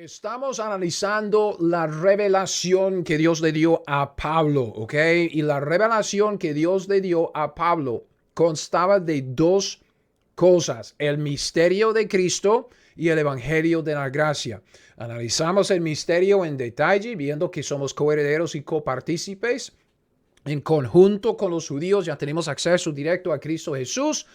Estamos analizando la revelación que Dios le dio a Pablo, ¿ok? Y la revelación que Dios le dio a Pablo constaba de dos cosas: el misterio de Cristo y el evangelio de la gracia. Analizamos el misterio en detalle, viendo que somos coherederos y copartícipes. En conjunto con los judíos ya tenemos acceso directo a Cristo Jesús.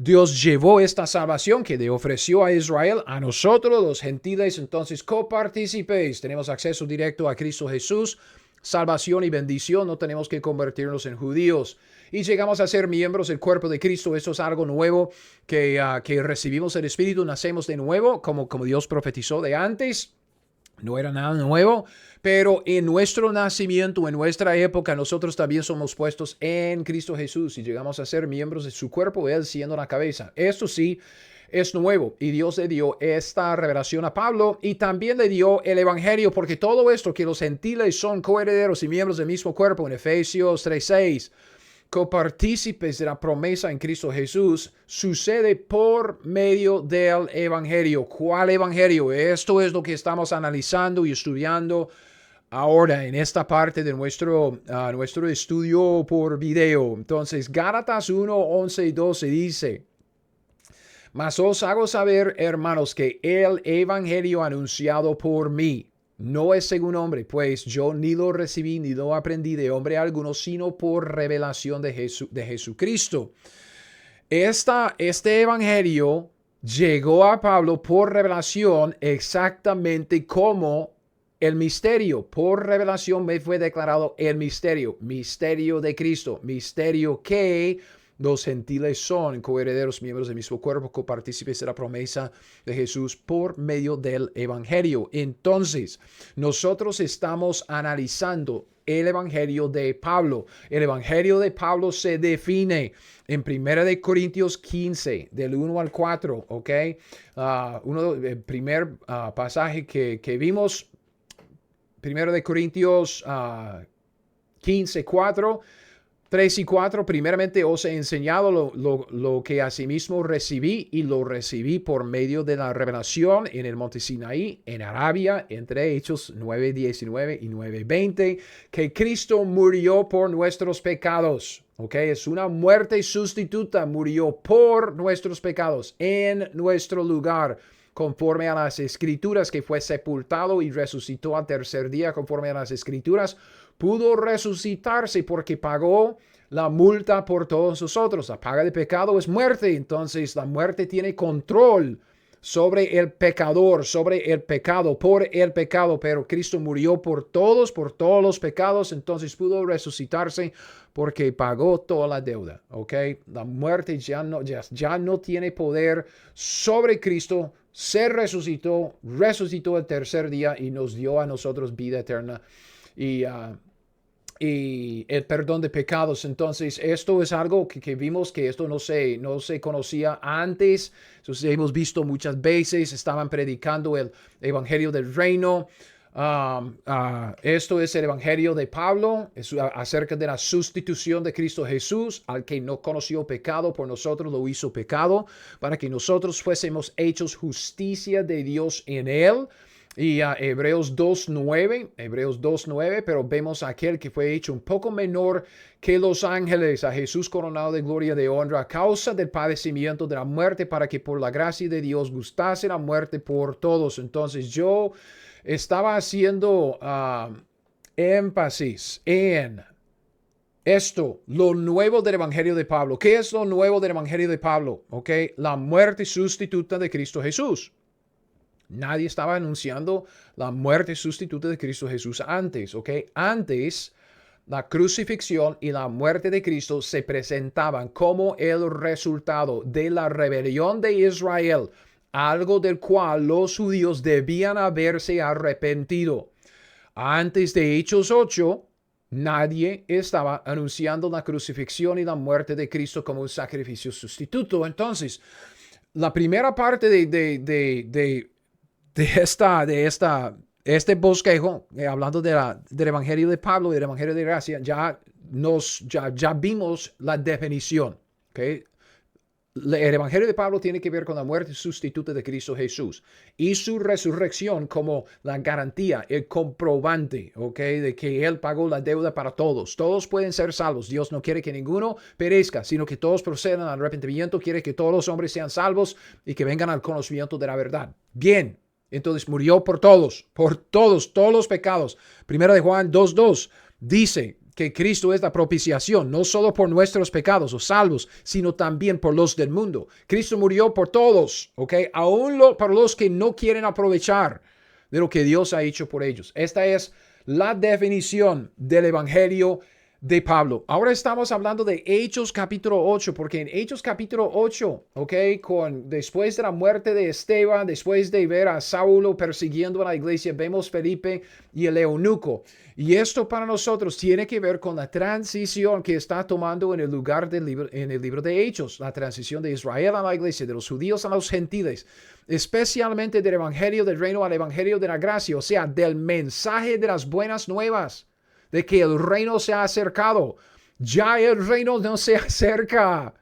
Dios llevó esta salvación que le ofreció a Israel a nosotros, los gentiles, entonces copartícipes. Tenemos acceso directo a Cristo Jesús, salvación y bendición. No tenemos que convertirnos en judíos. Y llegamos a ser miembros del cuerpo de Cristo. Eso es algo nuevo que recibimos el Espíritu, nacemos de nuevo, como Dios profetizó de antes. No era nada nuevo, pero en nuestro nacimiento, en nuestra época, nosotros también somos puestos en Cristo Jesús y llegamos a ser miembros de su cuerpo, Él siendo la cabeza. Esto sí es nuevo y Dios le dio esta revelación a Pablo y también le dio el evangelio, porque todo esto que los gentiles son coherederos y miembros del mismo cuerpo en Efesios 3:6, copartícipes de la promesa en Cristo Jesús, sucede por medio del evangelio. ¿Cuál evangelio? Esto es lo que estamos analizando y estudiando ahora en esta parte de nuestro estudio por video. Entonces, Gálatas 1:11 y 12 dice: Mas os hago saber, hermanos, que el evangelio anunciado por mí no es según hombre, pues yo ni lo recibí ni lo aprendí de hombre alguno, sino por revelación de Jesucristo. Este evangelio llegó a Pablo por revelación, exactamente como el misterio. Por revelación me fue declarado el misterio de Cristo, misterio que los gentiles son coherederos, miembros del mismo cuerpo, copartícipes de la promesa de Jesús por medio del evangelio. Entonces, nosotros estamos analizando el evangelio de Pablo. El evangelio de Pablo se define en 1 Corintios 15, del 1 al 4, ¿ok? El primer pasaje que vimos, 1 Corintios 15, 4. 3 y 4, primeramente os he enseñado lo que asimismo recibí, y lo recibí por medio de la revelación en el monte Sinaí, en Arabia, entre Hechos 9:19 y 9:20, que Cristo murió por nuestros pecados. ¿Ok? Es una muerte sustituta, murió por nuestros pecados, en nuestro lugar, conforme a las Escrituras, que fue sepultado y resucitó al tercer día, conforme a las Escrituras. Pudo resucitarse porque pagó la multa por todos nosotros. La paga de pecado es muerte. Entonces la muerte tiene control sobre el pecador, sobre el pecado, por el pecado. Pero Cristo murió por todos los pecados. Entonces pudo resucitarse porque pagó toda la deuda. ¿Ok? La muerte ya no tiene poder sobre Cristo. Se resucitó el tercer día y nos dio a nosotros vida eterna y el perdón de pecados. Entonces, esto es algo que vimos que esto no se conocía antes. Entonces, hemos visto muchas veces, estaban predicando el evangelio del reino. Esto es el evangelio de Pablo, es acerca de la sustitución de Cristo Jesús. Al que no conoció pecado, por nosotros lo hizo pecado, para que nosotros fuésemos hechos justicia de Dios en él. Y Hebreos 2:9, pero vemos a aquel que fue hecho un poco menor que los ángeles, a Jesús coronado de gloria y de honra, a causa del padecimiento de la muerte, para que por la gracia de Dios gustase la muerte por todos. Entonces yo estaba haciendo énfasis en esto, lo nuevo del evangelio de Pablo. ¿Qué es lo nuevo del evangelio de Pablo? ¿Ok? La muerte sustituta de Cristo Jesús. Nadie estaba anunciando la muerte sustituta de Cristo Jesús antes, ¿ok? Antes, la crucifixión y la muerte de Cristo se presentaban como el resultado de la rebelión de Israel, algo del cual los judíos debían haberse arrepentido. Antes de Hechos 8, nadie estaba anunciando la crucifixión y la muerte de Cristo como un sacrificio sustituto. Entonces, la primera parte de este bosquejo, hablando del evangelio de Pablo y del evangelio de gracia, ya vimos la definición, ¿okay? el evangelio de Pablo tiene que ver con la muerte sustituta de Cristo Jesús y su resurrección como la garantía, el comprobante, ¿ok? De que Él pagó la deuda para todos. Todos pueden ser salvos. Dios no quiere que ninguno perezca, sino que todos procedan al arrepentimiento. Quiere que todos los hombres sean salvos y que vengan al conocimiento de la verdad. Bien. Entonces murió por todos los pecados. Primera de Juan 2:2 dice que Cristo es la propiciación, no solo por nuestros pecados o salvos, sino también por los del mundo. Cristo murió por todos, ¿ok? Aún para los que no quieren aprovechar de lo que Dios ha hecho por ellos. Esta es la definición del Evangelio de Pablo. Ahora estamos hablando de Hechos capítulo 8, porque en Hechos capítulo 8, ¿ok? Después de la muerte de Esteban, después de ver a Saulo persiguiendo a la iglesia, vemos Felipe y el eunuco. Y esto para nosotros tiene que ver con la transición que está tomando en el lugar del libro, en el libro de Hechos, la transición de Israel a la iglesia, de los judíos a los gentiles, especialmente del evangelio del reino al evangelio de la gracia, o sea, del mensaje de las buenas nuevas, de que el reino se ha acercado. Ya el reino no se acerca.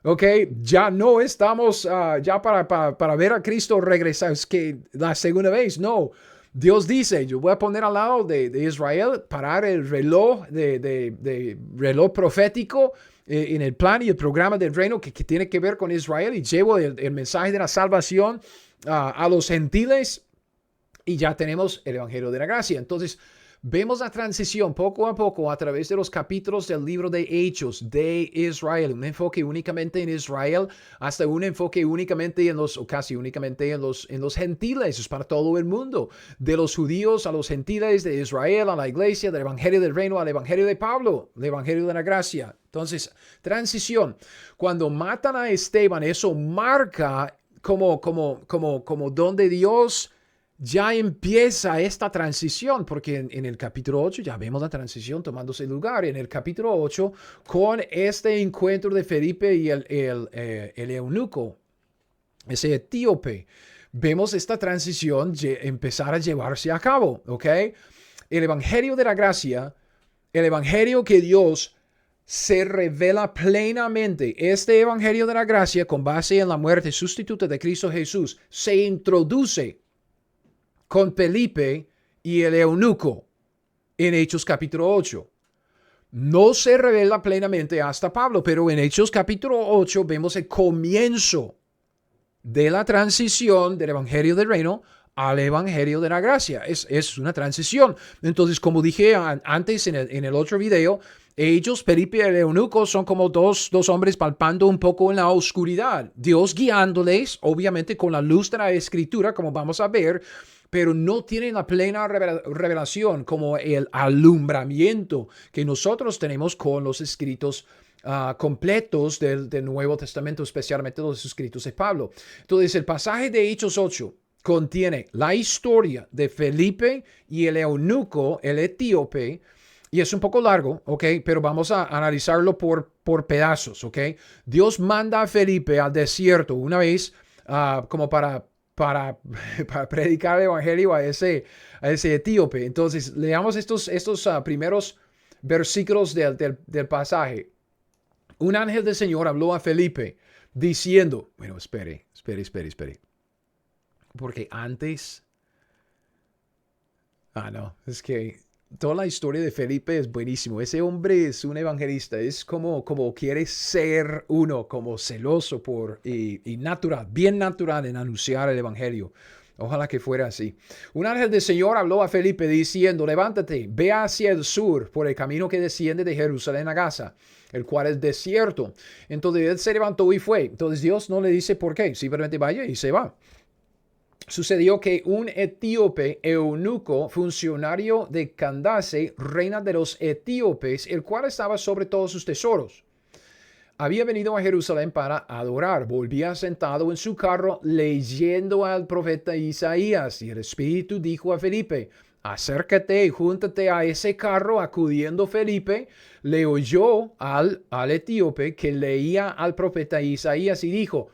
¿Ok? Ya no estamos ya para ver a Cristo regresar. Es que la segunda vez, no. Dios dice, yo voy a poner al lado de Israel, parar el reloj de reloj profético en el plan y el programa del reino que tiene que ver con Israel, y llevo el mensaje de la salvación a los gentiles, y ya tenemos el evangelio de la gracia. Entonces, vemos la transición poco a poco a través de los capítulos del libro de Hechos de Israel. Un enfoque únicamente en Israel hasta un enfoque únicamente o casi únicamente en los gentiles. Es para todo el mundo. De los judíos a los gentiles, de Israel a la iglesia, del evangelio del reino al evangelio de Pablo, el evangelio de la gracia. Entonces, transición. Cuando matan a Esteban, eso marca como donde Dios ya empieza esta transición, porque en el capítulo 8 ya vemos la transición tomándose lugar. En el capítulo 8, con este encuentro de Felipe y el eunuco, ese etíope, vemos esta transición empezar a llevarse a cabo, ¿ok? El evangelio de la gracia, el evangelio que Dios se revela plenamente. Este evangelio de la gracia, con base en la muerte sustituta de Cristo Jesús, se introduce con Felipe y el eunuco en Hechos capítulo 8. No se revela plenamente hasta Pablo, pero en Hechos capítulo 8 vemos el comienzo de la transición del evangelio del reino al evangelio de la gracia. Es una transición. Entonces, como dije antes en el otro video, ellos, Felipe y el eunuco, son como dos hombres palpando un poco en la oscuridad. Dios guiándoles, obviamente con la luz de la escritura, como vamos a ver, pero no tienen la plena revelación como el alumbramiento que nosotros tenemos con los escritos completos del Nuevo Testamento, especialmente los escritos de Pablo. Entonces, el pasaje de Hechos 8 contiene la historia de Felipe y el eunuco, el etíope, y es un poco largo, ¿ok? Pero vamos a analizarlo por pedazos, ¿ok? Dios manda a Felipe al desierto una vez como para predicar el evangelio a ese etíope. Entonces, leamos estos primeros versículos del pasaje. Un ángel del Señor habló a Felipe diciendo, bueno, espere. Porque antes, no, es que toda la historia de Felipe es buenísimo. Ese hombre es un evangelista, es como quiere ser uno, como celoso y natural, bien natural en anunciar el evangelio. Ojalá que fuera así. Un ángel del Señor habló a Felipe diciendo, levántate, ve hacia el sur por el camino que desciende de Jerusalén a Gaza, el cual es desierto. Entonces él se levantó y fue. Entonces Dios no le dice por qué, simplemente vaya y se va. Sucedió que un etíope eunuco, funcionario de Candace, reina de los etíopes, el cual estaba sobre todos sus tesoros, había venido a Jerusalén para adorar. Volvía sentado en su carro leyendo al profeta Isaías, y el Espíritu dijo a Felipe, acércate y júntate a ese carro. Acudiendo Felipe, le oyó al etíope que leía al profeta Isaías y dijo,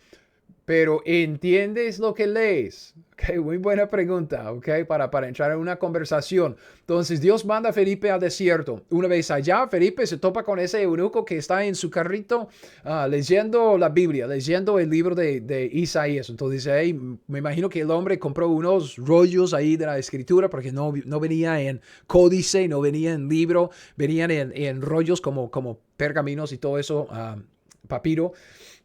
pero ¿entiendes lo que lees? Okay, muy buena pregunta, okay, para entrar en una conversación. Entonces Dios manda a Felipe al desierto. Una vez allá, Felipe se topa con ese eunuco que está en su carrito leyendo la Biblia, leyendo el libro de Isaías. Entonces dice, hey, me imagino que el hombre compró unos rollos ahí de la escritura porque no venía en códice, no venía en libro, venían en rollos como pergaminos y todo eso, papiro.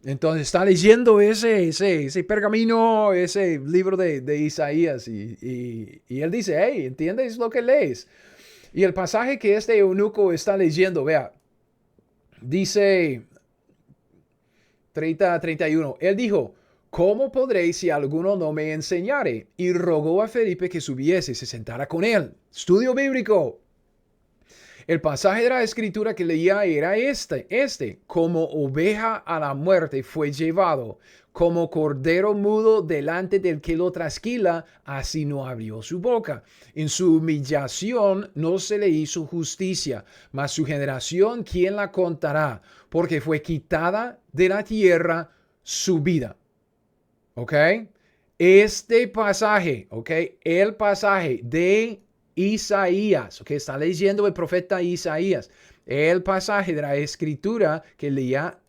Entonces está leyendo ese pergamino, ese libro de Isaías y él dice, hey, ¿entiendes lo que lees? Y el pasaje que este eunuco está leyendo, vea, dice 31, él dijo, ¿cómo podré si alguno no me enseñare? Y rogó a Felipe que subiese y se sentara con él. Estudio bíblico. El pasaje de la escritura que leía era este, como oveja a la muerte fue llevado, como cordero mudo delante del que lo trasquila, así no abrió su boca. En su humillación no se le hizo justicia, mas su generación, ¿quién la contará? Porque fue quitada de la tierra su vida. ¿Ok? Este pasaje, ¿ok? El pasaje de Isaías, que está leyendo el profeta Isaías. El pasaje de la escritura que leía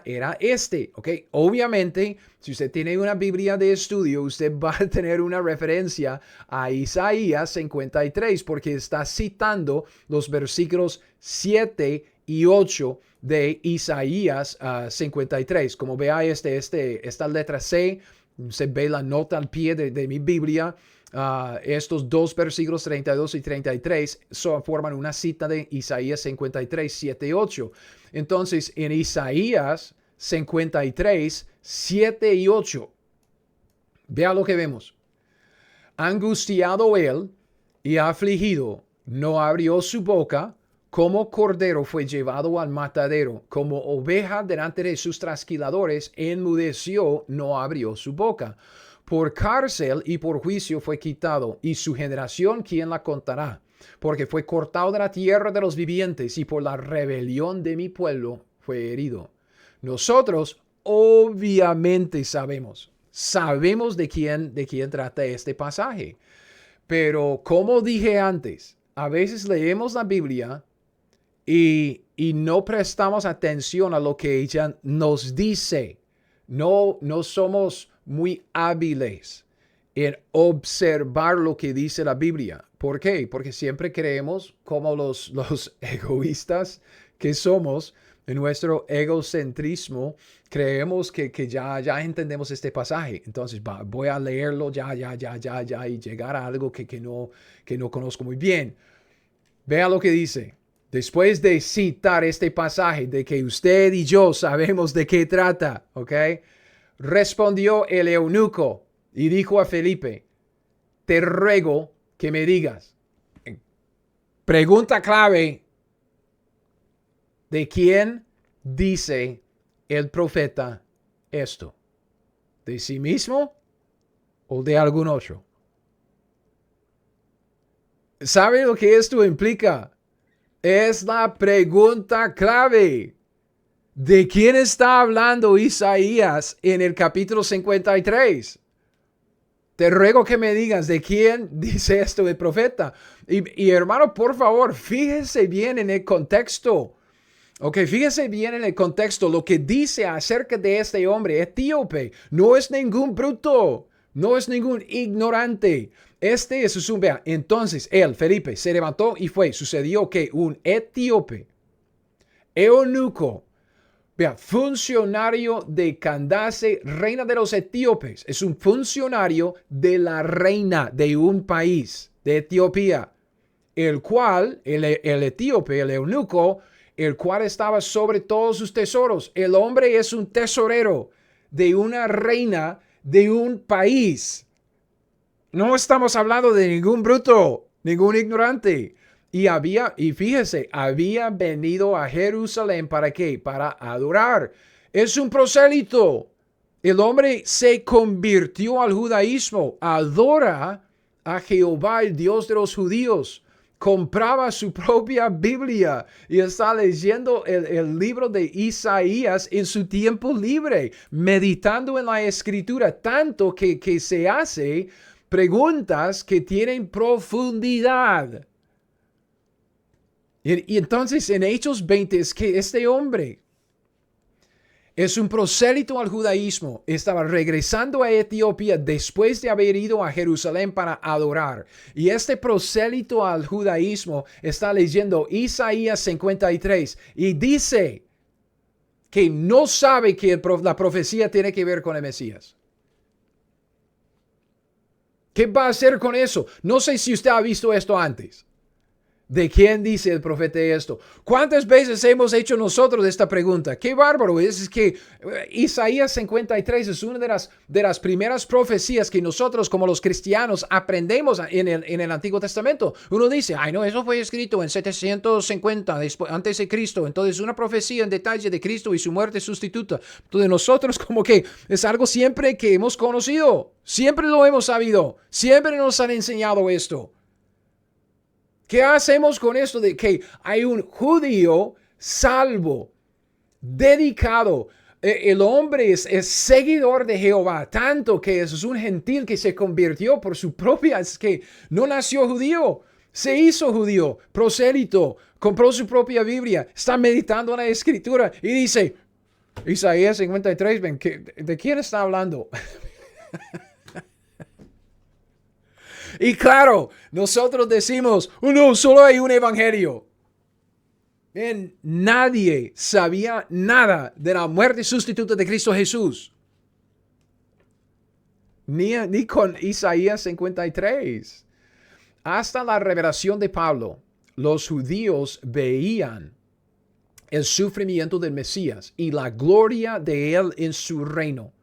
era este, ¿ok? Obviamente, si usted tiene una Biblia de estudio, usted va a tener una referencia a Isaías 53 porque está citando los versículos 7 y 8 de Isaías 53. Como vea esta letra C, se ve la nota al pie de mi Biblia. Estos dos versículos 32 y 33 forman una cita de Isaías 53, 7 y 8. Entonces, en Isaías 53, 7 y 8, vea lo que vemos. Angustiado él y afligido, no abrió su boca, como cordero fue llevado al matadero, como oveja delante de sus trasquiladores, enmudeció, no abrió su boca. Por cárcel y por juicio fue quitado, y su generación, ¿quién la contará? Porque fue cortado de la tierra de los vivientes, y por la rebelión de mi pueblo fue herido. Nosotros obviamente sabemos de quién trata este pasaje. Pero como dije antes, a veces leemos la Biblia y no prestamos atención a lo que ella nos dice. No somos muy hábiles en observar lo que dice la Biblia. ¿Por qué? Porque siempre creemos, como los egoístas que somos, en nuestro egocentrismo, creemos que ya entendemos este pasaje. Entonces voy a leerlo ya y llegar a algo que no conozco muy bien. Vea lo que dice. Después de citar este pasaje de que usted y yo sabemos de qué trata, ¿ok? Respondió el eunuco y dijo a Felipe, te ruego que me digas. Pregunta clave, ¿de quién dice el profeta esto? ¿De sí mismo o de algún otro? ¿Sabe lo que esto implica? Es la pregunta clave. ¿De quién está hablando Isaías en el capítulo 53? Te ruego que me digas de quién dice esto el profeta. Y hermano, por favor, fíjese bien en el contexto. Ok, fíjese bien en el contexto. Lo que dice acerca de este hombre etíope no es ningún bruto, no es ningún ignorante. Este es un vea. Entonces él, Felipe, se levantó y fue. Sucedió que un etíope, eunuco, vea, funcionario de Candace, reina de los etíopes, es un funcionario de la reina de un país, de Etiopía, el cual, el etíope, el eunuco, el cual estaba sobre todos sus tesoros. El hombre es un tesorero de una reina de un país. No estamos hablando de ningún bruto, ningún ignorante. Y fíjese, había venido a Jerusalén ¿para qué? Para adorar. Es un prosélito. El hombre se convirtió al judaísmo. Adora a Jehová, el Dios de los judíos. compraba su propia Biblia y está leyendo el libro de Isaías en su tiempo libre, meditando en la escritura, tanto que se hace preguntas que tienen profundidad. Y entonces en Hechos 20 es que este hombre es un prosélito al judaísmo. Estaba regresando a Etiopía después de haber ido a Jerusalén para adorar. Y este prosélito al judaísmo está leyendo Isaías 53 y dice que no sabe que la profecía tiene que ver con el Mesías. ¿Qué va a hacer con eso? No sé si usted ha visto esto antes. ¿De quién dice el profeta esto? ¿Cuántas veces hemos hecho nosotros esta pregunta? Qué bárbaro es que Isaías 53 es una de las primeras profecías que nosotros como los cristianos aprendemos en el Antiguo Testamento. Uno dice, ay no, eso fue escrito en 750 antes de Cristo. Entonces una profecía en detalle de Cristo y su muerte sustituta. Entonces nosotros como que es algo siempre que hemos conocido. Siempre lo hemos sabido. Siempre nos han enseñado esto. ¿Qué hacemos con esto de que hay un judío salvo, dedicado? El hombre es seguidor de Jehová, tanto que es un gentil que se convirtió por su propia, es que no nació judío, se hizo judío, prosélito, compró su propia Biblia, está meditando en la escritura y dice, Isaías 53, ven, ¿de quién está hablando? Y claro, nosotros decimos, oh, no, solo hay un evangelio. Nadie sabía nada de la muerte sustituta de Cristo Jesús. Ni con Isaías 53. Hasta la revelación de Pablo, los judíos veían el sufrimiento del Mesías y la gloria de él en su reino.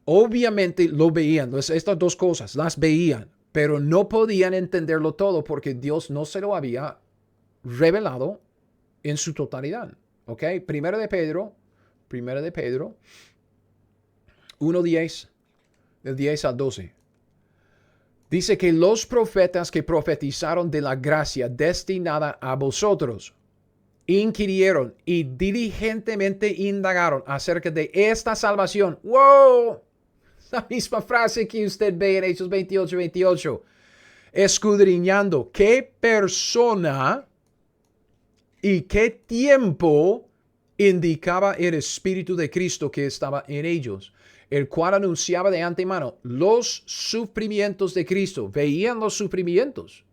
Obviamente lo veían, estas dos cosas las veían. Pero no podían entenderlo todo porque Dios no se lo había revelado en su totalidad. ¿Ok? Primero de Pedro 1:10, del 10 al 12. Dice que los profetas que profetizaron de la gracia destinada a vosotros inquirieron y diligentemente indagaron acerca de esta salvación. ¡Wow! La misma frase que usted ve en Hechos 28. Escudriñando qué persona y qué tiempo indicaba el Espíritu de Cristo que estaba en ellos, el cual anunciaba de antemano los sufrimientos de Cristo. Veían los sufrimientos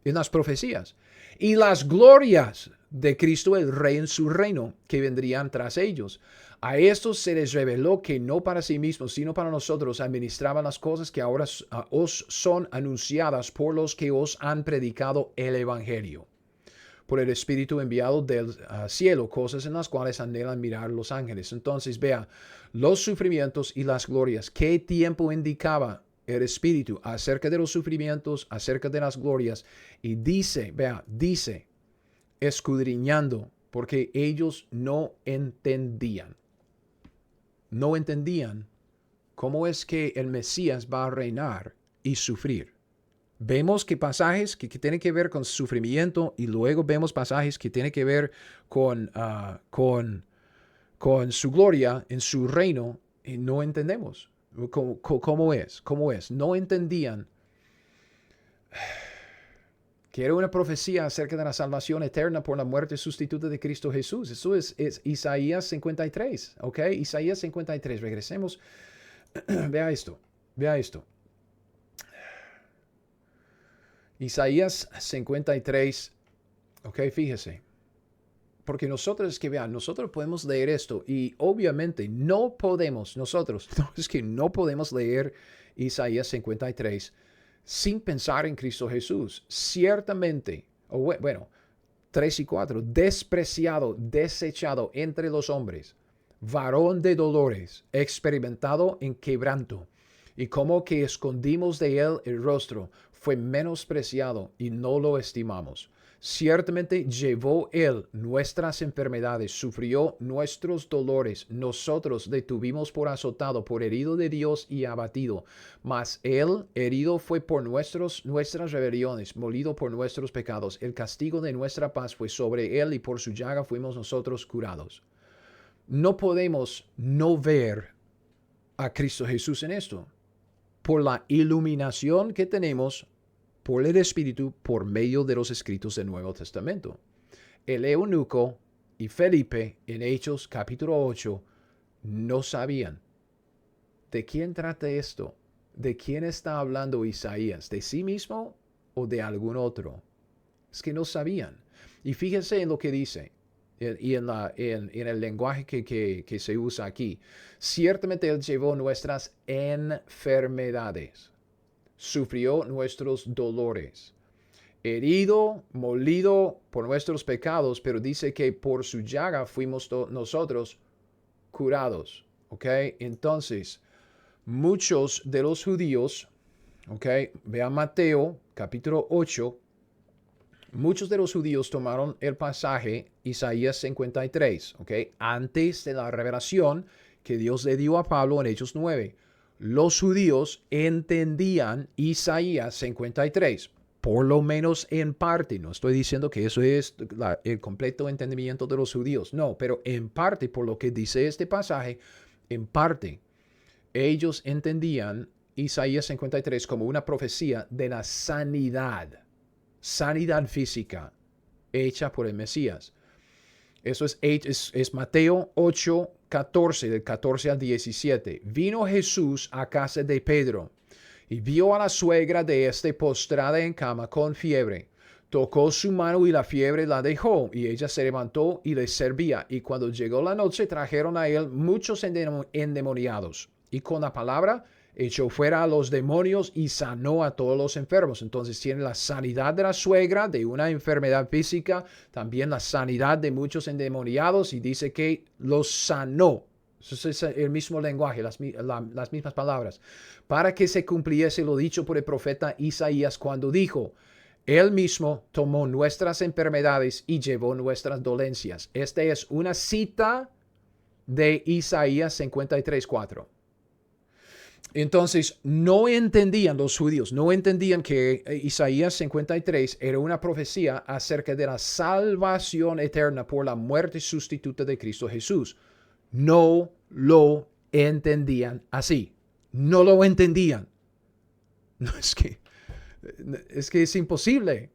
en las profecías y las glorias de Cristo el Rey en su reino que vendrían tras ellos. A estos se les reveló que no para sí mismos, sino para nosotros administraban las cosas que ahora os son anunciadas por los que os han predicado el Evangelio, por el Espíritu enviado del cielo, cosas en las cuales anhelan mirar los ángeles. Entonces, vea, los sufrimientos y las glorias, ¿qué tiempo indicaba el Espíritu acerca de los sufrimientos, acerca de las glorias? Y dice, escudriñando, porque ellos no entendían. No entendían cómo es que el Mesías va a reinar y sufrir. Vemos que pasajes que tienen que ver con sufrimiento y luego vemos pasajes que tienen que ver con su gloria en su reino y no entendemos cómo es. No entendían que era una profecía acerca de la salvación eterna por la muerte sustituta de Cristo Jesús. Eso es Isaías 53, ¿ok? Isaías 53, regresemos. Vea esto. Isaías 53, ok, fíjese. Porque nosotros podemos leer esto y obviamente no podemos leer Isaías 53 sin pensar en Cristo Jesús. Ciertamente, 3 y 4, despreciado, desechado entre los hombres, varón de dolores, experimentado en quebranto, y como que escondimos de él el rostro, fue menospreciado y no lo estimamos. Ciertamente llevó él nuestras enfermedades, sufrió nuestros dolores. Nosotros le tuvimos por azotado, por herido de Dios y abatido. Mas él herido fue por nuestras rebeliones, molido por nuestros pecados. El castigo de nuestra paz fue sobre él y por su llaga fuimos nosotros curados. No podemos no ver a Cristo Jesús en esto. Por la iluminación que tenemos por el Espíritu por medio de los escritos del Nuevo Testamento. El eunuco y Felipe en Hechos capítulo 8 no sabían. ¿De quién trata esto? ¿De quién está hablando Isaías? ¿De sí mismo o de algún otro? Es que no sabían. Y fíjense en lo que dice y en el lenguaje que se usa aquí. Ciertamente Él llevó nuestras enfermedades. Sufrió nuestros dolores, herido, molido por nuestros pecados, pero dice que por su llaga fuimos nosotros curados, ¿ok? Entonces, muchos de los judíos, ¿ok? Vean Mateo capítulo 8, muchos de los judíos tomaron el pasaje Isaías 53, ¿ok? Antes de la revelación que Dios le dio a Pablo en Hechos 9. Los judíos entendían Isaías 53, por lo menos en parte. No estoy diciendo que eso es el completo entendimiento de los judíos, no, pero en parte, por lo que dice este pasaje, en parte, ellos entendían Isaías 53 como una profecía de la sanidad física hecha por el Mesías. Eso es Mateo 8, 14, del 14 al 17. Vino Jesús a casa de Pedro y vio a la suegra de este postrada en cama con fiebre. Tocó su mano y la fiebre la dejó, y ella se levantó y le servía. Y cuando llegó la noche, trajeron a él muchos endemoniados, y con la palabra echó fuera a los demonios y sanó a todos los enfermos. Entonces tiene la sanidad de la suegra de una enfermedad física, también la sanidad de muchos endemoniados, y dice que los sanó. Eso es el mismo lenguaje, las mismas palabras, para que se cumpliese lo dicho por el profeta Isaías cuando dijo: Él mismo tomó nuestras enfermedades y llevó nuestras dolencias. Esta es una cita de Isaías 53, 4. Entonces, no entendían los judíos, no entendían que Isaías 53 era una profecía acerca de la salvación eterna por la muerte sustituta de Cristo Jesús. No lo entendían así. No lo entendían. No, es que es imposible.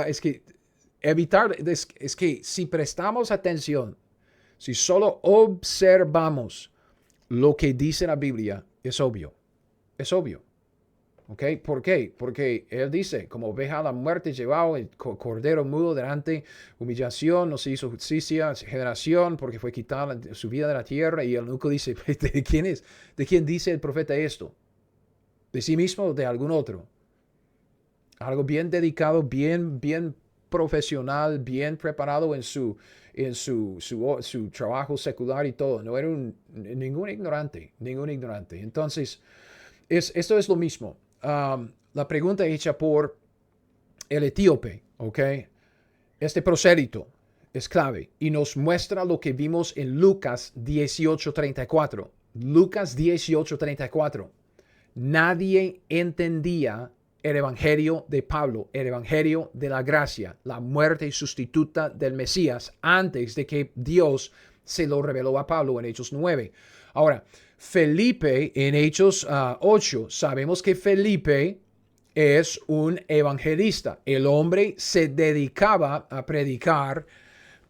Es que evitar, es que si prestamos atención, si solo observamos lo que dice la Biblia, es obvio. Es obvio. ¿Ok? ¿Por qué? Porque él dice, como oveja a la muerte llevado, el cordero mudo delante, humillación, no se hizo justicia, generación, porque fue quitada su vida de la tierra. Y el eunuco dice, ¿de quién es? ¿De quién dice el profeta esto? ¿De sí mismo o de algún otro? Algo bien dedicado, bien profesional, bien preparado en su trabajo secular y todo. No era ningún ignorante. Entonces, esto es lo mismo. La pregunta hecha por el etíope, ¿ok? Este prosélito es clave y nos muestra lo que vimos en Lucas 18:34. Lucas 18:34. Nadie entendía el evangelio de Pablo, el evangelio de la gracia, la muerte sustituta del Mesías, antes de que Dios se lo reveló a Pablo en Hechos 9. Ahora, Felipe en Hechos 8, sabemos que Felipe es un evangelista. El hombre se dedicaba a predicar.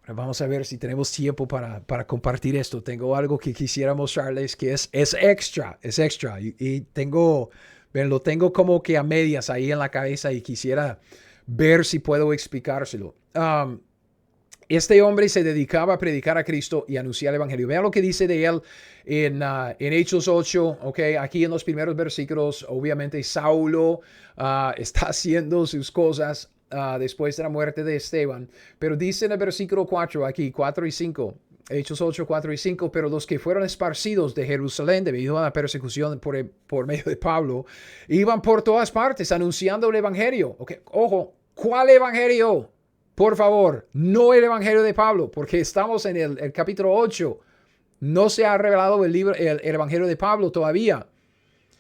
Vamos a ver si tenemos tiempo para compartir esto. Tengo algo que quisiera mostrarles que es extra. Y lo tengo como que a medias ahí en la cabeza y quisiera ver si puedo explicárselo. Este hombre se dedicaba a predicar a Cristo y anunciar el evangelio. Vean lo que dice de él en Hechos 8, okay, aquí en los primeros versículos. Obviamente Saulo está haciendo sus cosas después de la muerte de Esteban. Pero dice en el versículo 4, aquí 4 y 5. Hechos 8, 4 y 5, pero los que fueron esparcidos de Jerusalén debido a la persecución por medio de Pablo, iban por todas partes anunciando el evangelio. Okay, ojo, ¿Cuál evangelio? Por favor, no el evangelio de Pablo, porque estamos en el capítulo 8. No se ha revelado el evangelio de Pablo todavía.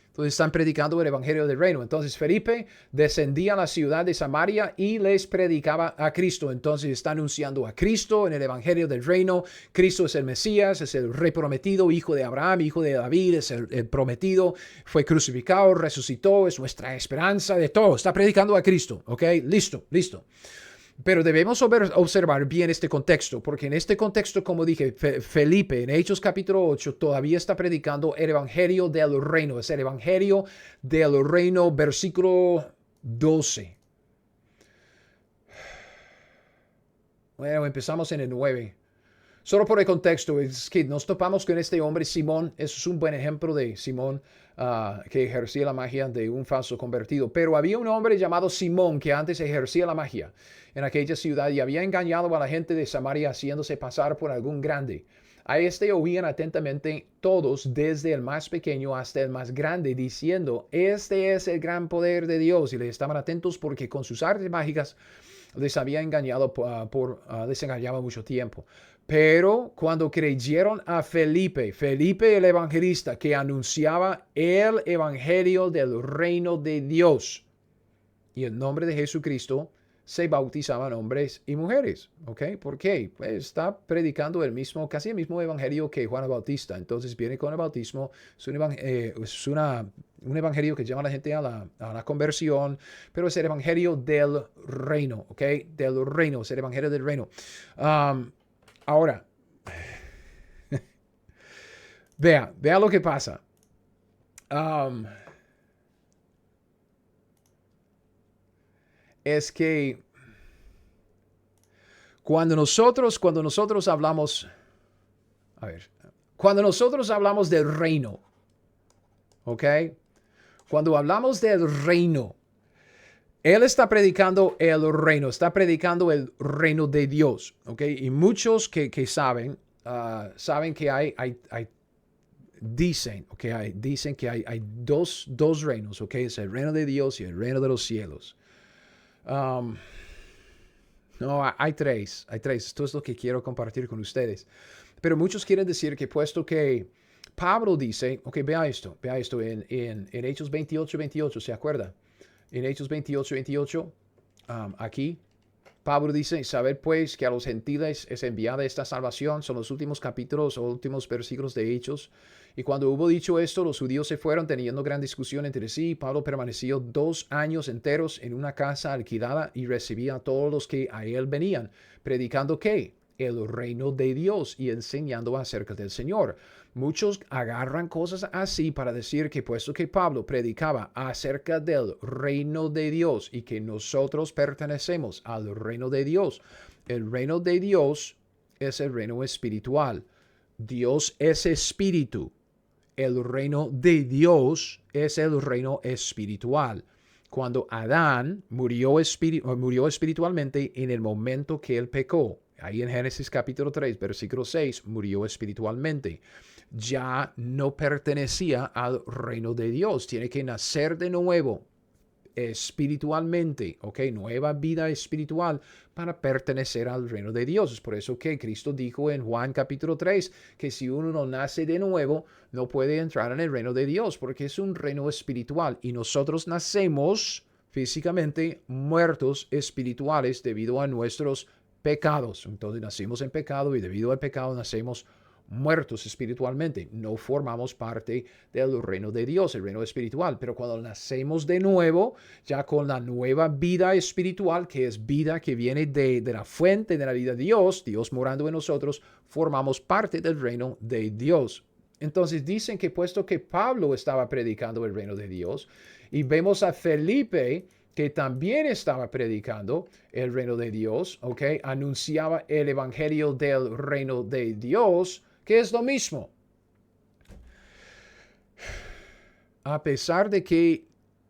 Entonces están predicando el evangelio del reino. Entonces Felipe descendía a la ciudad de Samaria y les predicaba a Cristo. Entonces está anunciando a Cristo en el evangelio del reino. Cristo es el Mesías, es el rey prometido, hijo de Abraham, hijo de David, es el prometido. Fue crucificado, resucitó, es nuestra esperanza de todo. Está predicando a Cristo. ¿Ok? Listo. Pero debemos observar bien este contexto, porque en este contexto, como dije, Felipe en Hechos capítulo 8 todavía está predicando el evangelio del reino. Es el evangelio del reino, versículo 12. Bueno, empezamos en el 9. Solo por el contexto, es que nos topamos con este hombre Simón. Eso es un buen ejemplo de Simón que ejercía la magia de un falso convertido. Pero había un hombre llamado Simón que antes ejercía la magia en aquella ciudad y había engañado a la gente de Samaria haciéndose pasar por algún grande. A este oían atentamente todos, desde el más pequeño hasta el más grande, diciendo, este es el gran poder de Dios. Y le estaban atentos porque con sus artes mágicas les había engañado les engañaba mucho tiempo. Pero cuando creyeron a Felipe el evangelista que anunciaba el evangelio del reino de Dios y el nombre de Jesucristo, se bautizaban hombres y mujeres. ¿Ok? ¿Por qué? Pues está predicando casi el mismo evangelio que Juan el Bautista. Entonces viene con el bautismo. Es un evangelio que llama a la gente a la conversión, pero es el evangelio del reino. ¿Ok? Del reino. Es el evangelio del reino. Ahora, vea lo que pasa. Es que cuando nosotros hablamos, cuando nosotros hablamos del reino, ¿ok? Cuando hablamos del reino, él está predicando el reino de Dios, ¿ok? Y muchos que saben que dicen que hay dos reinos, ¿ok? Es el reino de Dios y el reino de los cielos. No, hay tres. Esto es lo que quiero compartir con ustedes. Pero muchos quieren decir que puesto que Pablo dice, ok, vea esto en Hechos 28, ¿se acuerda? En Hechos 28, aquí, Pablo dice, saber pues que a los gentiles es enviada esta salvación. Son los últimos capítulos o últimos versículos de Hechos. Y cuando hubo dicho esto, los judíos se fueron teniendo gran discusión entre sí. Pablo permaneció 2 años enteros en una casa alquilada y recibía a todos los que a él venían, predicando ¿qué? El reino de Dios y enseñando acerca del Señor. Muchos agarran cosas así para decir que puesto que Pablo predicaba acerca del reino de Dios y que nosotros pertenecemos al reino de Dios, el reino de Dios es el reino espiritual. Dios es espíritu. El reino de Dios es el reino espiritual. Cuando Adán murió espiritualmente en el momento que él pecó, ahí en Génesis capítulo 3, versículo 6, murió espiritualmente. Ya no pertenecía al reino de Dios. Tiene que nacer de nuevo espiritualmente, ¿ok? Nueva vida espiritual para pertenecer al reino de Dios. Es por eso que Cristo dijo en Juan capítulo 3 que si uno no nace de nuevo, no puede entrar en el reino de Dios, porque es un reino espiritual y nosotros nacemos físicamente muertos espirituales debido a nuestros pecados. Entonces nacimos en pecado y debido al pecado nacemos muertos espiritualmente. No formamos parte del reino de Dios, el reino espiritual. Pero cuando nacemos de nuevo, ya con la nueva vida espiritual, que es vida que viene de la fuente de la vida de Dios, Dios morando en nosotros, formamos parte del reino de Dios. Entonces dicen que puesto que Pablo estaba predicando el reino de Dios, y vemos a Felipe que también estaba predicando el reino de Dios, ¿ok? Anunciaba el evangelio del reino de Dios, que es lo mismo. A pesar de que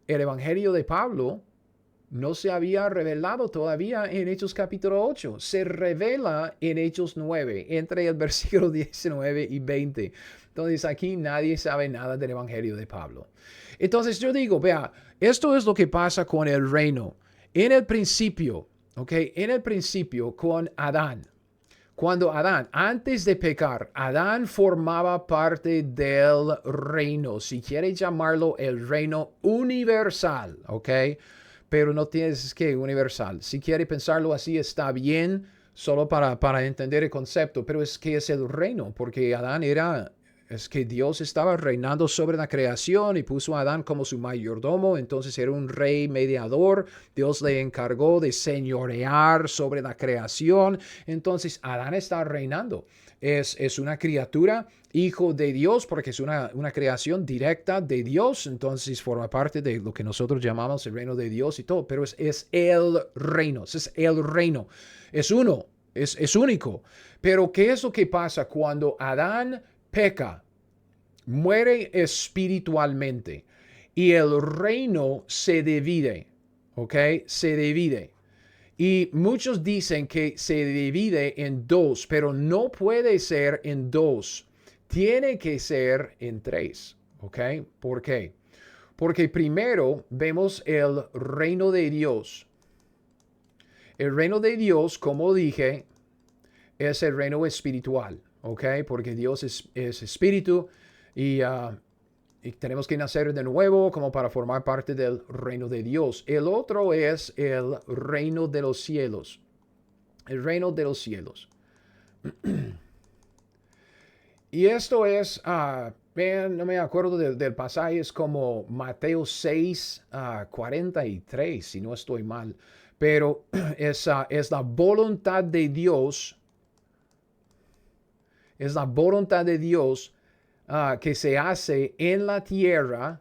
el evangelio de Pablo no se había revelado todavía en Hechos capítulo 8, se revela en Hechos 9, entre el versículo 19 y 20. Entonces aquí nadie sabe nada del evangelio de Pablo. Entonces yo digo, vea, esto es lo que pasa con el reino. En el principio, ¿ok? En el principio con Adán. Cuando Adán, antes de pecar, Adán formaba parte del reino, si quieres llamarlo el reino universal, ¿ok? Pero no tienes que universal. Si quieres pensarlo así, está bien, solo para entender el concepto, pero es que es el reino, porque Adán era, es que Dios estaba reinando sobre la creación y puso a Adán como su mayordomo, entonces era un rey mediador, Dios le encargó de señorear sobre la creación, entonces Adán está reinando. Es una criatura, hijo de Dios, porque es una creación directa de Dios, entonces forma parte de lo que nosotros llamamos el reino de Dios y todo, pero es el reino, es el reino, es uno, es único. Pero ¿qué es lo que pasa cuando Adán peca, muere espiritualmente y el reino se divide? ¿Ok? Se divide. Y muchos dicen que se divide en dos, pero no puede ser en dos. Tiene que ser en tres. ¿Ok? ¿Por qué? Porque primero vemos el reino de Dios. El reino de Dios, como dije, es el reino espiritual. ¿Ok? Porque Dios es espíritu y tenemos que nacer de nuevo como para formar parte del reino de Dios. El otro es el reino de los cielos. El reino de los cielos. Y esto es, no me acuerdo del pasaje, es como Mateo 6, 43, si no estoy mal. Pero es la voluntad de Dios, es la voluntad de Dios que se hace en la tierra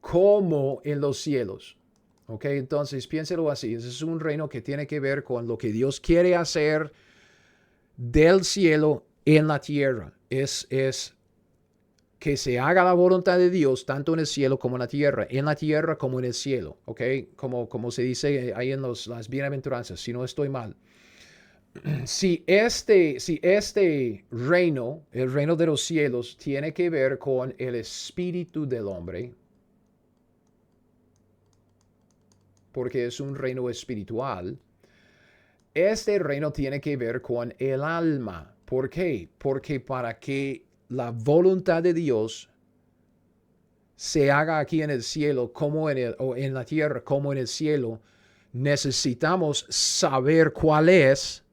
como en los cielos. ¿Ok? Entonces piénselo así. Ese es un reino que tiene que ver con lo que Dios quiere hacer del cielo en la tierra. Es que se haga la voluntad de Dios tanto en el cielo como en la tierra como en el cielo. ¿Ok? Como se dice ahí en las bienaventuranzas, si no estoy mal. Si este reino, el reino de los cielos, tiene que ver con el espíritu del hombre, porque es un reino espiritual, este reino tiene que ver con el alma. ¿Por qué? Porque para que la voluntad de Dios se haga aquí en el cielo como o en la tierra como en el cielo, necesitamos saber cuál es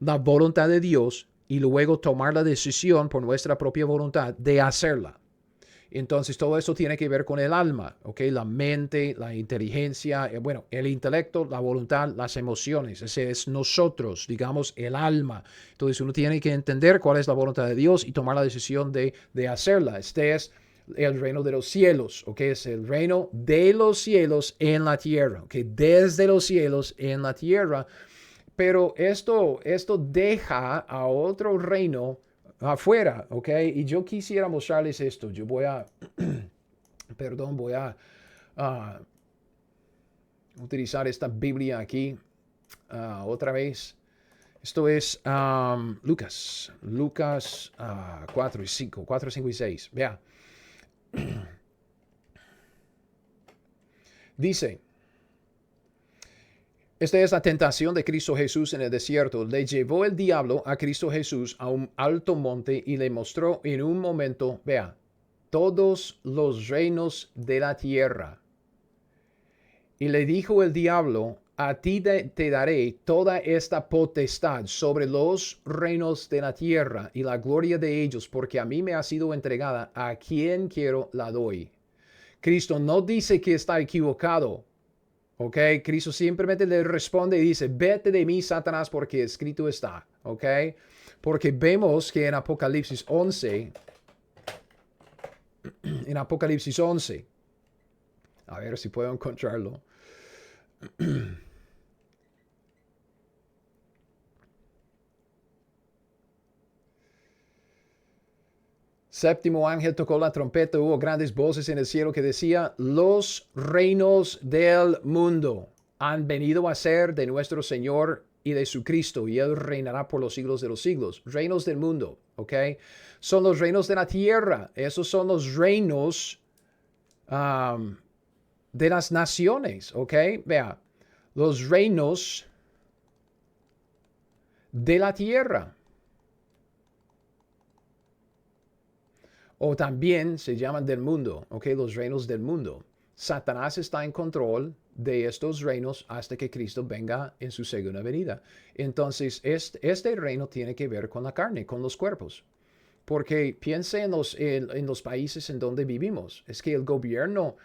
la voluntad de Dios y luego tomar la decisión por nuestra propia voluntad de hacerla. Entonces todo eso tiene que ver con el alma, ¿ok? La mente, la inteligencia, bueno, el intelecto, la voluntad, las emociones. Ese es nosotros, digamos, el alma. Entonces uno tiene que entender cuál es la voluntad de Dios y tomar la decisión de hacerla. Este es el reino de los cielos, ¿ok? Es el reino de los cielos en la tierra, ¿ok? Desde los cielos en la tierra. Pero esto deja a otro reino afuera, ¿ok? Y yo quisiera mostrarles esto. Yo voy a, perdón, voy a utilizar esta Biblia aquí otra vez. Esto es Lucas 4 y 5, 4, 5 y 6. Vea. Dice, esta es la tentación de Cristo Jesús en el desierto. Le llevó el diablo a Cristo Jesús a un alto monte y le mostró en un momento, vea, todos los reinos de la tierra. Y le dijo el diablo, a ti te daré toda esta potestad sobre los reinos de la tierra y la gloria de ellos, porque a mí me ha sido entregada, a quien quiero la doy. Cristo no dice que está equivocado. ¿Ok? Cristo simplemente le responde y dice, vete de mí, Satanás, porque escrito está. ¿Ok? Porque vemos que en Apocalipsis 11, a ver si puedo encontrarlo. Séptimo ángel tocó la trompeta, hubo grandes voces en el cielo que decía, los reinos del mundo han venido a ser de nuestro Señor y de su Cristo, y Él reinará por los siglos de los siglos. Reinos del mundo, ¿ok? Son los reinos de la tierra. Esos son los reinos de las naciones, ¿ok? Vea, los reinos de la tierra. O también se llaman del mundo, ¿ok? Los reinos del mundo. Satanás está en control de estos reinos hasta que Cristo venga en su segunda venida. Entonces, este reino tiene que ver con la carne, con los cuerpos. Porque piense en los países en donde vivimos. Es que el gobierno,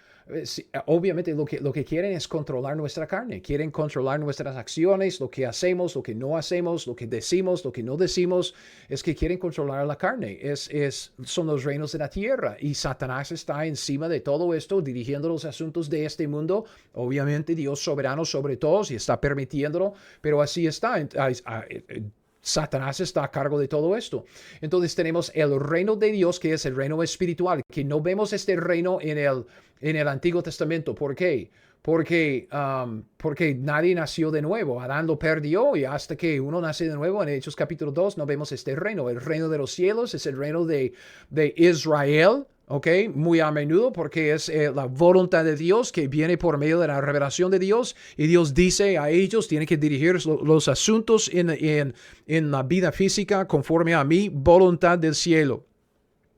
obviamente lo que quieren es controlar nuestra carne. Quieren controlar nuestras acciones, lo que hacemos, lo que no hacemos, lo que decimos, lo que no decimos. Es que quieren controlar la carne. Son los reinos de la tierra. Y Satanás está encima de todo esto, dirigiendo los asuntos de este mundo. Obviamente Dios soberano sobre todos y está permitiéndolo, pero así está. Satanás está a cargo de todo esto. Entonces tenemos el reino de Dios, que es el reino espiritual, que no vemos este reino en el Antiguo Testamento. ¿Por qué? Porque nadie nació de nuevo. Adán lo perdió y hasta que uno nace de nuevo, en Hechos capítulo 2, no vemos este reino. El reino de los cielos es el reino de Israel. ¿Ok? Muy a menudo porque es la voluntad de Dios que viene por medio de la revelación de Dios y Dios dice a ellos, tienen que dirigir los asuntos en la vida física conforme a mi voluntad del cielo.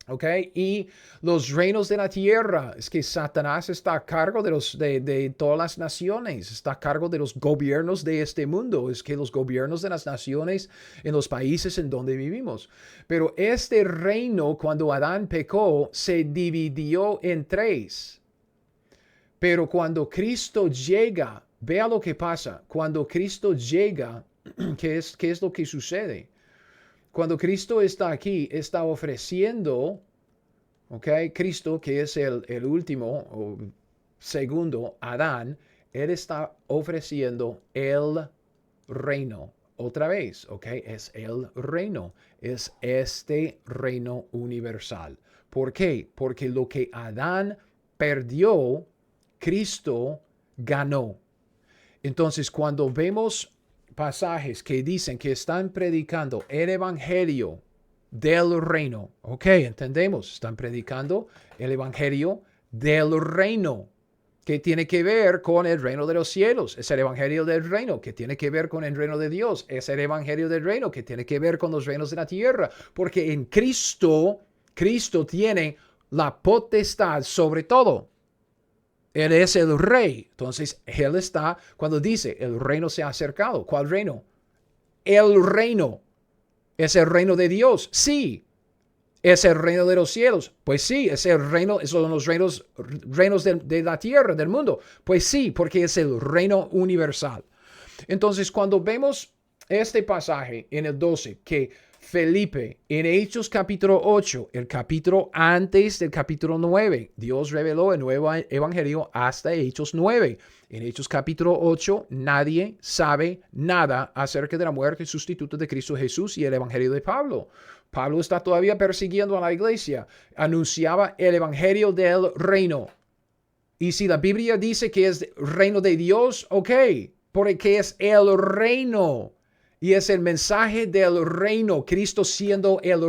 ¿Ok? Y los reinos de la tierra, es que Satanás está a cargo de todas las naciones, está a cargo de los gobiernos de este mundo, es que los gobiernos de las naciones en los países en donde vivimos. Pero este reino, cuando Adán pecó, se dividió en tres. Pero cuando Cristo llega, vea lo que pasa, cuando Cristo llega, ¿qué es lo que sucede? Cuando Cristo está aquí, está ofreciendo, ¿ok? Cristo, que es el último o segundo Adán, él está ofreciendo el reino. Otra vez, ¿ok? Es el reino. Es este reino universal. ¿Por qué? Porque lo que Adán perdió, Cristo ganó. Entonces, cuando vemos pasajes que dicen que están predicando el evangelio del reino, ok, entendemos, están predicando el evangelio del reino, que tiene que ver con el reino de los cielos, es el evangelio del reino, que tiene que ver con el reino de Dios, es el evangelio del reino, que tiene que ver con los reinos de la tierra, porque en Cristo tiene la potestad sobre todo. Él es el rey. Entonces, él está, cuando dice, el reino se ha acercado. ¿Cuál reino? El reino. ¿Es el reino de Dios? Sí. ¿Es el reino de los cielos? Pues sí. ¿Es el reino, son los reinos de la tierra, del mundo? Pues sí, porque es el reino universal. Entonces, cuando vemos este pasaje en el 12, que Felipe, en Hechos capítulo 8, el capítulo antes del capítulo 9, Dios reveló el nuevo evangelio hasta Hechos 9. En Hechos capítulo 8, nadie sabe nada acerca de la muerte sustituta de Cristo Jesús y el evangelio de Pablo. Pablo está todavía persiguiendo a la iglesia. Anunciaba el evangelio del reino. Y si la Biblia dice que es reino de Dios, ok, porque es el reino. Y es el mensaje del reino, Cristo siendo el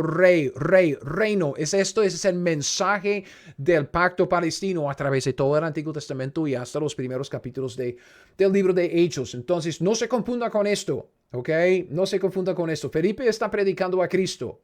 reino. Ese es el mensaje del pacto palestino a través de todo el Antiguo Testamento y hasta los primeros capítulos del libro de Hechos. Entonces, no se confunda con esto, ¿ok? No se confunda con esto. Felipe está predicando a Cristo.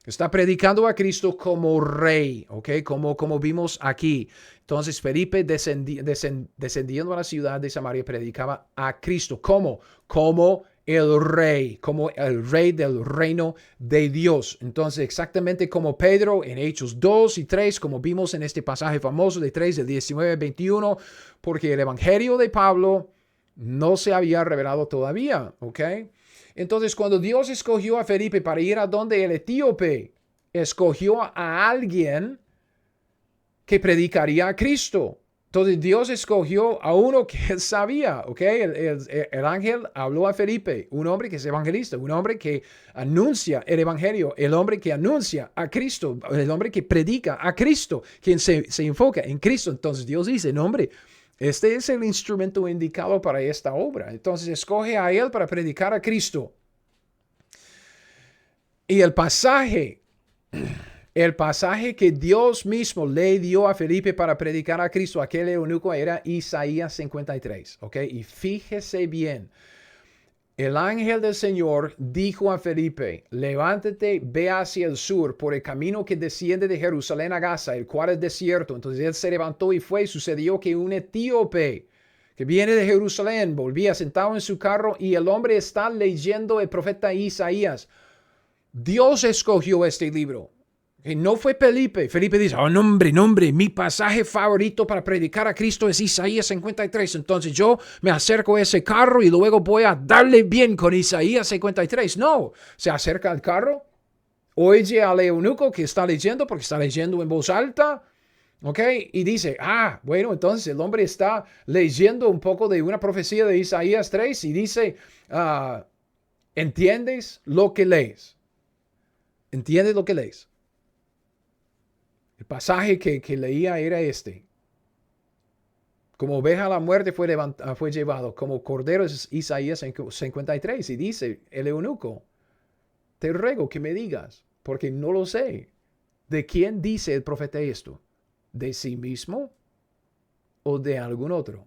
Está predicando a Cristo como rey, ¿ok? Como vimos aquí. Entonces, Felipe descendiendo a la ciudad de Samaria predicaba a Cristo. ¿Cómo? Como el rey del reino de Dios. Entonces, exactamente como Pedro en Hechos 2 y 3, como vimos en este pasaje famoso de 3 del 19 al 21, porque el evangelio de Pablo no se había revelado todavía, ¿ok? Entonces, cuando Dios escogió a Felipe para ir a donde el etíope, escogió a alguien que predicaría a Cristo. Entonces Dios escogió a uno que él sabía, ¿ok? El ángel habló a Felipe, un hombre que es evangelista, un hombre que anuncia el evangelio, el hombre que anuncia a Cristo, el hombre que predica a Cristo, quien se enfoca en Cristo. Entonces Dios dice, no, hombre, este es el instrumento indicado para esta obra. Entonces escoge a él para predicar a Cristo. Y el pasaje El pasaje que Dios mismo le dio a Felipe para predicar a Cristo, aquel eunuco, era Isaías 53, ¿ok? Y fíjese bien, el ángel del Señor dijo a Felipe, levántate, ve hacia el sur por el camino que desciende de Jerusalén a Gaza, el cual es desierto. Entonces él se levantó y fue. Sucedió que un etíope que viene de Jerusalén volvía sentado en su carro y el hombre está leyendo el profeta Isaías. Dios escogió este libro. Y no fue Felipe. Felipe dice, oh, nombre, mi pasaje favorito para predicar a Cristo es Isaías 53. Entonces yo me acerco a ese carro y luego voy a darle bien con Isaías 53. No, se acerca al carro, oye al eunuco que está leyendo, porque está leyendo en voz alta, ¿ok? Y dice, bueno, entonces el hombre está leyendo un poco de una profecía de Isaías 3 y dice, ¿entiendes lo que lees? ¿Entiendes lo que lees? El pasaje que leía era este. Como oveja a la muerte fue llevado, como cordero es Isaías 53. Y dice el eunuco, te ruego que me digas, porque no lo sé. ¿De quién dice el profeta esto? ¿De sí mismo o de algún otro?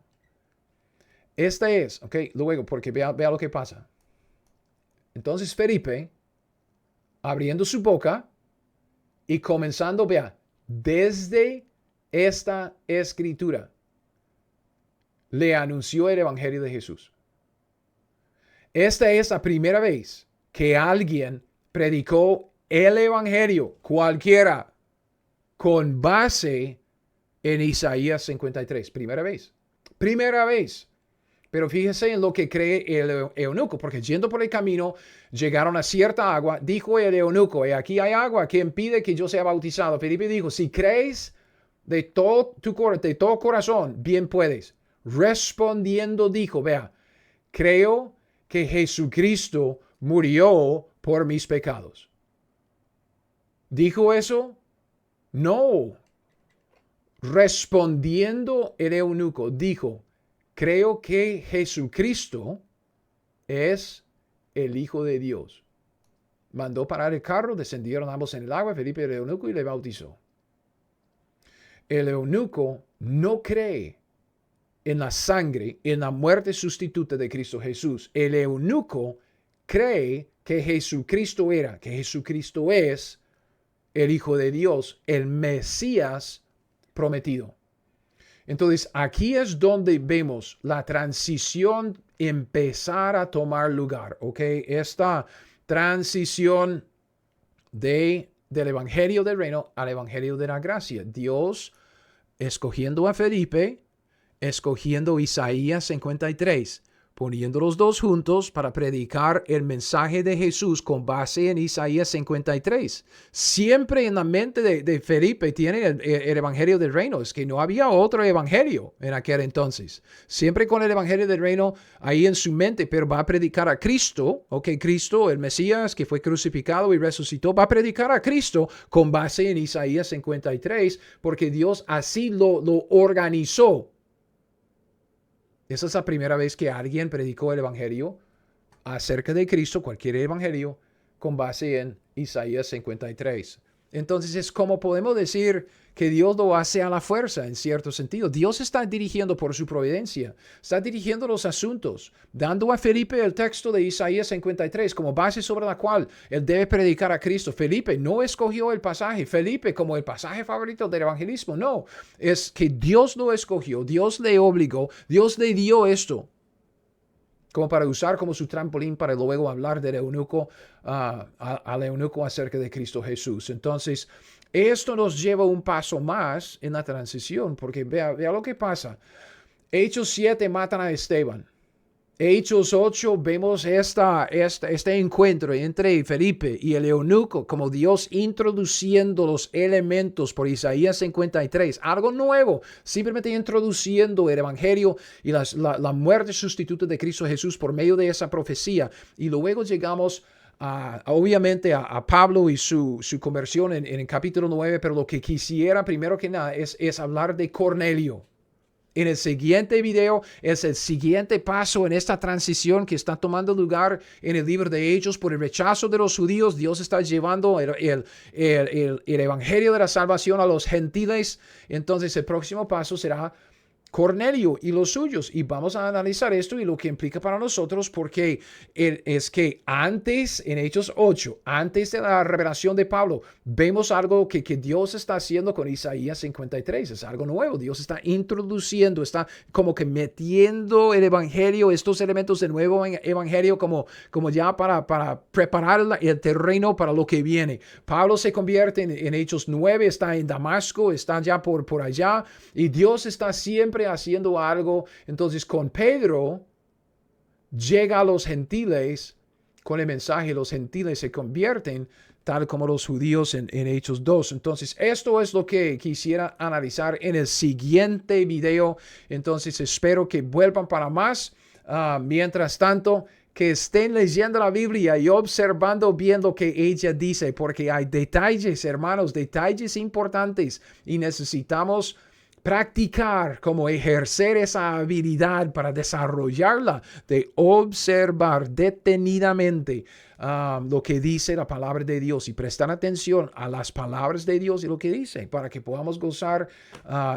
Este es, ok, luego, porque vea lo que pasa. Entonces Felipe, abriendo su boca y comenzando, vea, desde esta escritura, le anunció el evangelio de Jesús. Esta es la primera vez que alguien predicó el evangelio, cualquiera, con base en Isaías 53. Primera vez. Primera vez. Pero fíjese en lo que cree el eunuco, porque yendo por el camino, llegaron a cierta agua. Dijo el eunuco, aquí hay agua que impide que yo sea bautizado. Felipe dijo, si crees de todo de todo corazón, bien puedes. Respondiendo dijo, vea, creo que Jesucristo murió por mis pecados. ¿Dijo eso? No. Respondiendo el eunuco dijo, creo que Jesucristo es el Hijo de Dios. Mandó parar el carro, descendieron ambos en el agua, Felipe y el eunuco, y le bautizó. El eunuco no cree en la sangre, en la muerte sustituta de Cristo Jesús. El eunuco cree que Jesucristo que Jesucristo es el Hijo de Dios, el Mesías prometido. Entonces, aquí es donde vemos la transición empezar a tomar lugar, ¿ok? Esta transición del Evangelio del Reino al Evangelio de la Gracia. Dios escogiendo a Felipe, escogiendo Isaías 53, poniendo los dos juntos para predicar el mensaje de Jesús con base en Isaías 53. Siempre en la mente de Felipe tiene el Evangelio del Reino. Es que no había otro Evangelio en aquel entonces. Siempre con el Evangelio del Reino ahí en su mente, pero va a predicar a Cristo. Ok, Cristo, el Mesías que fue crucificado y resucitó, va a predicar a Cristo con base en Isaías 53, porque Dios así lo organizó. Esa es la primera vez que alguien predicó el evangelio acerca de Cristo, cualquier evangelio, con base en Isaías 53. Entonces es como podemos decir que Dios lo hace a la fuerza, en cierto sentido. Dios está dirigiendo por su providencia, está dirigiendo los asuntos, dando a Felipe el texto de Isaías 53 como base sobre la cual él debe predicar a Cristo. Felipe no escogió el pasaje, Felipe como el pasaje favorito del evangelismo, no. Es que Dios lo escogió, Dios le obligó, Dios le dio esto como para usar como su trampolín para luego hablar del eunuco, al eunuco acerca de Cristo Jesús. Entonces, esto nos lleva un paso más en la transición, porque vea lo que pasa. Hechos 7 matan a Esteban. Hechos 8 vemos este encuentro entre Felipe y el eunuco, como Dios introduciendo los elementos por Isaías 53, algo nuevo, simplemente introduciendo el evangelio y la muerte sustituta de Cristo Jesús por medio de esa profecía. Y luego llegamos obviamente a Pablo y su conversión en el capítulo 9, pero lo que quisiera primero que nada es hablar de Cornelio. En el siguiente video es el siguiente paso en esta transición que está tomando lugar en el libro de Hechos por el rechazo de los judíos. Dios está llevando el evangelio de la salvación a los gentiles. Entonces el próximo paso será Cornelio y los suyos. Y vamos a analizar esto y lo que implica para nosotros, porque es que antes, en Hechos 8, antes de la revelación de Pablo, vemos algo que Dios está haciendo con Isaías 53. Es algo nuevo. Dios está introduciendo, está como que metiendo el evangelio, estos elementos del nuevo evangelio, como ya para preparar el terreno para lo que viene. Pablo se convierte en Hechos 9, está en Damasco, está ya por allá, y Dios está siempre haciendo algo. Entonces con Pedro llega a los gentiles con el mensaje. Los gentiles se convierten tal como los judíos en Hechos 2. Entonces esto es lo que quisiera analizar en el siguiente video. Entonces espero que vuelvan para más. Mientras tanto, que estén leyendo la Biblia y observando bien lo que ella dice, porque hay detalles, hermanos, detalles importantes, y necesitamos practicar, como ejercer esa habilidad para desarrollarla, de observar detenidamente lo que dice la palabra de Dios y prestar atención a las palabras de Dios y lo que dice, para que podamos gozar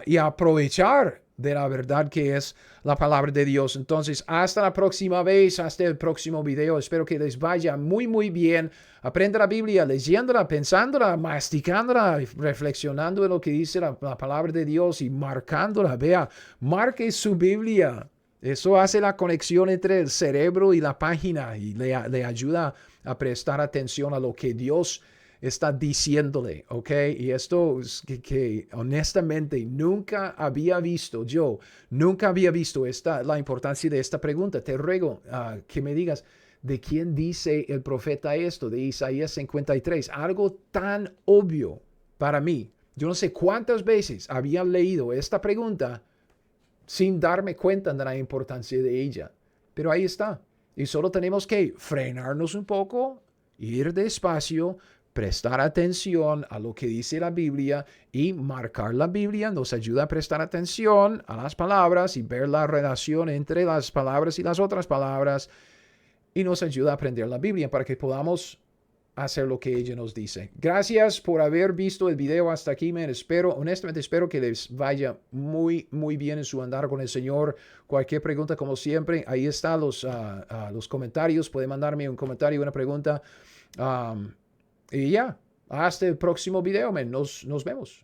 y aprovechar de la verdad que es la palabra de Dios. Entonces, hasta la próxima vez, hasta el próximo video. Espero que les vaya muy, muy bien. Aprenda la Biblia, leyéndola, pensándola, masticándola, reflexionando en lo que dice la palabra de Dios y marcándola. Vea, marque su Biblia. Eso hace la conexión entre el cerebro y la página y le ayuda a prestar atención a lo que Dios está diciéndole, ¿ok? Y esto es que honestamente nunca había visto la importancia de esta pregunta. Te ruego que me digas, ¿de quién dice el profeta esto? De Isaías 53. Algo tan obvio para mí. Yo no sé cuántas veces había leído esta pregunta sin darme cuenta de la importancia de ella. Pero ahí está. Y solo tenemos que frenarnos un poco, ir despacio, prestar atención a lo que dice la Biblia, y marcar la Biblia nos ayuda a prestar atención a las palabras y ver la relación entre las palabras y las otras palabras, y nos ayuda a aprender la Biblia para que podamos hacer lo que ella nos dice. Gracias por haber visto el video hasta aquí, man. Honestamente espero que les vaya muy, muy bien en su andar con el Señor. Cualquier pregunta, como siempre, ahí están los comentarios. Pueden mandarme un comentario, una pregunta. Y ya, hasta el próximo video, man. Nos vemos.